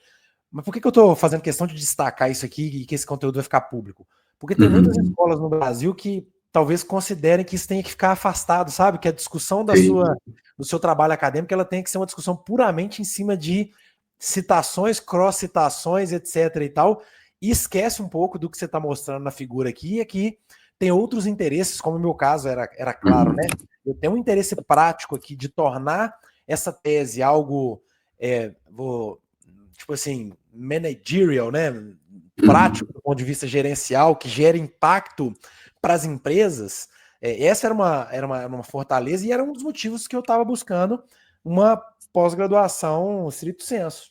Mas por que eu estou fazendo questão de destacar isso aqui e que esse conteúdo vai ficar público? Porque tem muitas escolas no Brasil que talvez considerem que isso tenha que ficar afastado, sabe? Que a discussão do seu trabalho acadêmico ela tem que ser uma discussão puramente em cima de citações, cross-citações, etc. e tal, e esquece um pouco do que você está mostrando na figura aqui, e aqui tem outros interesses, como o meu caso era claro, né? Eu tenho um interesse prático aqui de tornar essa tese algo, tipo assim, managerial, né? Prático do ponto de vista gerencial, que gera impacto para as empresas. Essa era uma fortaleza e era um dos motivos que eu estava buscando uma pós-graduação stricto sensu.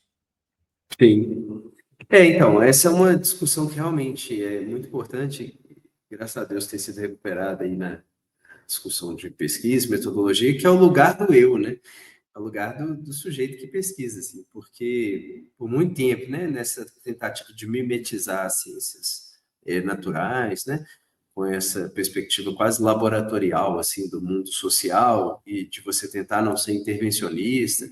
Sim. Então, essa é uma discussão que realmente é muito importante, graças a Deus ter sido recuperada aí na discussão de pesquisa, metodologia, que é o lugar do eu, né? É o lugar do sujeito que pesquisa, assim, porque por muito tempo, né, nessa tentativa de mimetizar as ciências naturais, né, com essa perspectiva quase laboratorial, assim, do mundo social e de você tentar não ser intervencionista,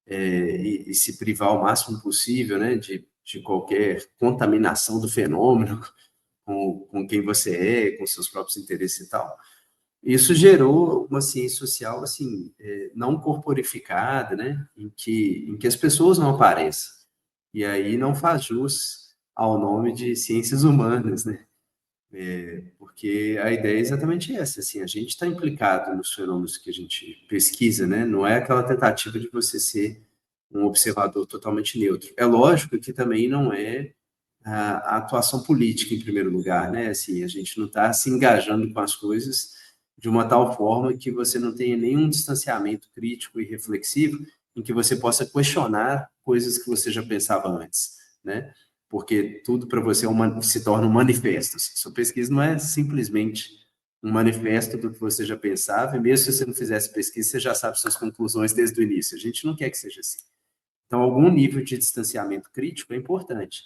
e se privar o máximo possível, né, de qualquer contaminação do fenômeno com quem você é, com seus próprios interesses e tal. Isso gerou uma ciência social, assim, não corporificada, né, em que as pessoas não apareçam. E aí não faz jus ao nome de ciências humanas, né? Porque a ideia é exatamente essa, assim, a gente está implicado nos fenômenos que a gente pesquisa, né? Não é aquela tentativa de você ser um observador totalmente neutro. É lógico que também não é a atuação política em primeiro lugar, né? Assim, a gente não está se engajando com as coisas de uma tal forma que você não tenha nenhum distanciamento crítico e reflexivo em que você possa questionar coisas que você já pensava antes, né? Porque tudo para você se torna um manifesto. Sua pesquisa não é simplesmente um manifesto do que você já pensava, e mesmo se você não fizesse pesquisa, você já sabe suas conclusões desde o início. A gente não quer que seja assim. Então, algum nível de distanciamento crítico é importante,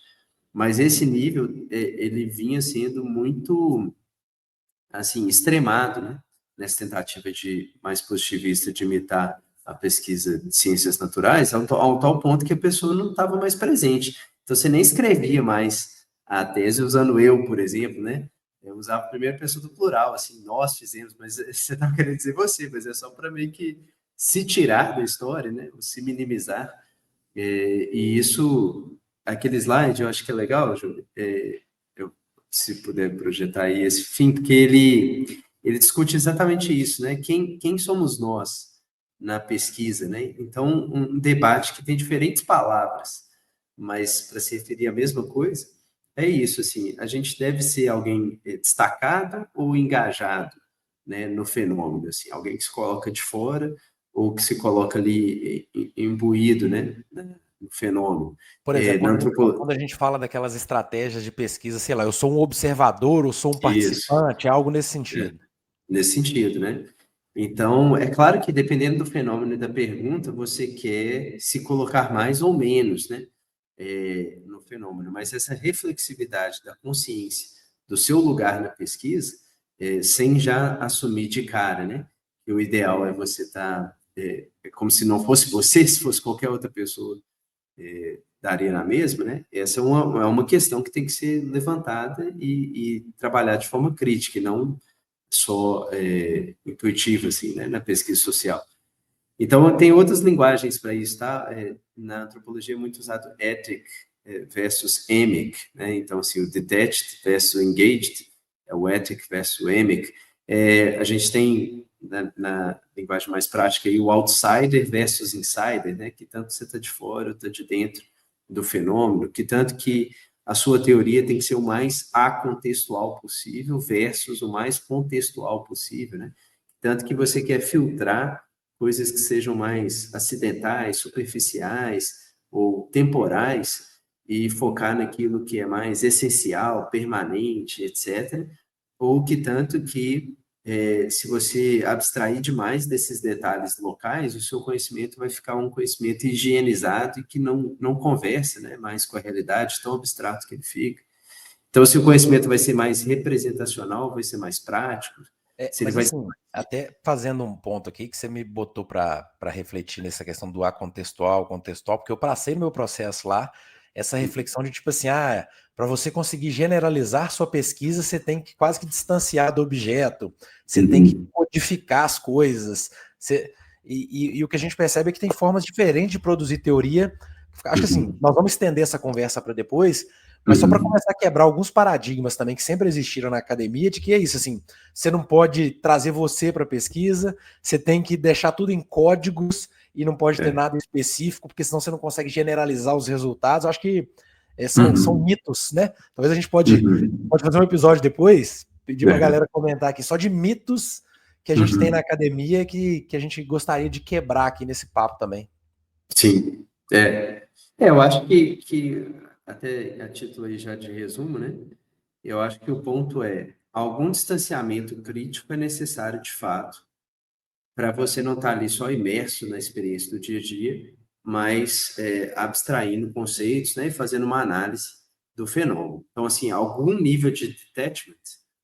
mas esse nível, ele vinha sendo muito, assim, extremado, né? Nessa tentativa de mais positivista de imitar a pesquisa de ciências naturais, ao tal ponto que a pessoa não estava mais presente. Então, você nem escrevia mais a tese usando eu, por exemplo, né? Eu usava a primeira pessoa do plural, assim, nós fizemos, mas você está querendo dizer você, mas é só para meio que se tirar da história, né? Ou se minimizar. E isso, aquele slide, eu acho que é legal, Júlio, eu, se puder projetar aí esse fim, porque ele discute exatamente isso, né? Quem somos nós na pesquisa, né? Então, um debate que tem diferentes palavras, mas para se referir à mesma coisa, é isso, assim, a gente deve ser alguém destacado ou engajado, né, no fenômeno, assim, alguém que se coloca de fora ou que se coloca ali imbuído, né, no fenômeno. Por exemplo, Na quando a gente fala daquelas estratégias de pesquisa, sei lá, eu sou um observador ou sou um isso, participante, é algo nesse é, sentido. nesse sentido, né? Então, é claro que dependendo do fenômeno e da pergunta, você quer se colocar mais ou menos, né, no fenômeno, mas essa reflexividade da consciência do seu lugar na pesquisa, sem já assumir de cara, né, que o ideal é você estar, como se não fosse você, se fosse qualquer outra pessoa, daria na mesma, né? Essa é uma questão que tem que ser levantada e trabalhar de forma crítica, e não só intuitiva, assim, né, na pesquisa social. Então, tem outras linguagens para isso, tá? Na antropologia é muito usado ethic versus emic, né? Então, assim, o detached versus engaged, é o ethic versus o emic. A gente tem, na linguagem mais prática, aí, o outsider versus insider, né? Que tanto você está de fora ou está de dentro do fenômeno, que tanto que a sua teoria tem que ser o mais acontextual possível versus o mais contextual possível, né? Tanto que você quer filtrar coisas que sejam mais acidentais, superficiais ou temporais e focar naquilo que é mais essencial, permanente, etc. Ou que tanto que, se você abstrair demais desses detalhes locais, o seu conhecimento vai ficar um conhecimento higienizado e que não conversa, né, mais com a realidade, tão abstrato que ele fica. Então, se o conhecimento vai ser mais representacional, vai ser mais prático, se ele Mas vai... assim, até fazendo um ponto aqui que você me botou para refletir nessa questão do acontextual, contextual, porque eu passei no meu processo lá essa reflexão de tipo assim, para você conseguir generalizar sua pesquisa, você tem que quase que distanciar do objeto, você tem que Uhum, codificar as coisas, e o que a gente percebe é que tem formas diferentes de produzir teoria. Acho que assim, uhum, nós vamos estender essa conversa para depois, mas só para uhum. começar a quebrar alguns paradigmas também que sempre existiram na academia, de que é isso, assim, você não pode trazer você para a pesquisa, você tem que deixar tudo em códigos e não pode ter É. nada específico, porque senão você não consegue generalizar os resultados. Acho que são Uhum, mitos, né? Talvez a gente pode uhum. fazer um episódio depois, pedir para a É, galera comentar aqui, só de mitos que a gente tem na uhum. academia que a gente gostaria de quebrar aqui nesse papo também. Sim. Eu acho que, até a título aí já de resumo, né? Eu acho que o ponto é, algum distanciamento crítico é necessário de fato, para você não estar ali só imerso na experiência do dia a dia, mas abstraindo conceitos, né, e fazendo uma análise do fenômeno. Então, assim, algum nível de detachment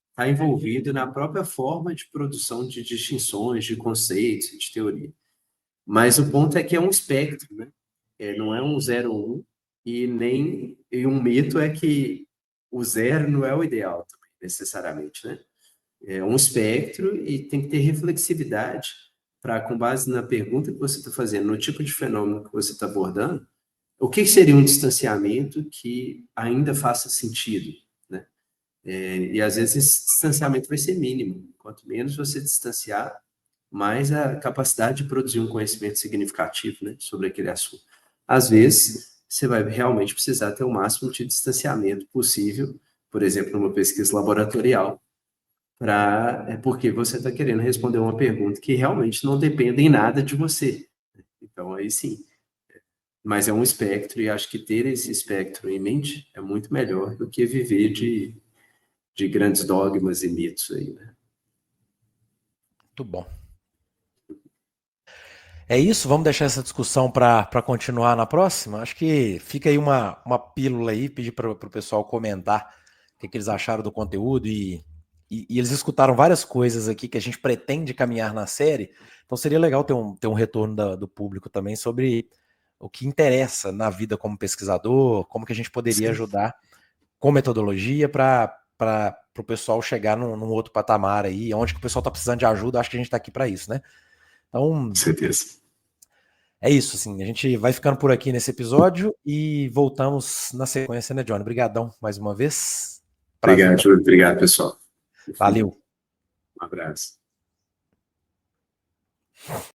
está envolvido na própria forma de produção de distinções, de conceitos, de teoria. Mas o ponto é que é um espectro, né? Não é um 0 ou 1, e um mito é que o zero não é o ideal também, necessariamente, né? É um espectro e tem que ter reflexividade para, com base na pergunta que você está fazendo, no tipo de fenômeno que você está abordando, o que seria um distanciamento que ainda faça sentido, né? E às vezes esse distanciamento vai ser mínimo. Quanto menos você distanciar, mais a capacidade de produzir um conhecimento significativo, né, sobre aquele assunto. Às vezes, você vai realmente precisar ter o máximo de distanciamento possível, por exemplo, numa pesquisa laboratorial, porque você está querendo responder uma pergunta que realmente não depende em nada de você. Então, aí sim. Mas é um espectro, e acho que ter esse espectro em mente é muito melhor do que viver de grandes dogmas e mitos aí, né? Muito bom. É isso, vamos deixar essa discussão para continuar na próxima? Acho que fica aí uma pílula aí, pedir para o pessoal comentar o que eles acharam do conteúdo e eles escutaram várias coisas aqui que a gente pretende caminhar na série, então seria legal ter um retorno do público também sobre o que interessa na vida como pesquisador, como que a gente poderia Sim, ajudar com metodologia para o pessoal chegar num outro patamar aí, onde que o pessoal está precisando de ajuda, acho que a gente está aqui para isso, né? com Então, certeza. é isso, assim. A gente vai ficando por aqui nesse episódio e voltamos na sequência, né, Johnny? Obrigadão mais uma vez. Prazer. Obrigado, Júlio. Obrigado, pessoal. Valeu. Um abraço.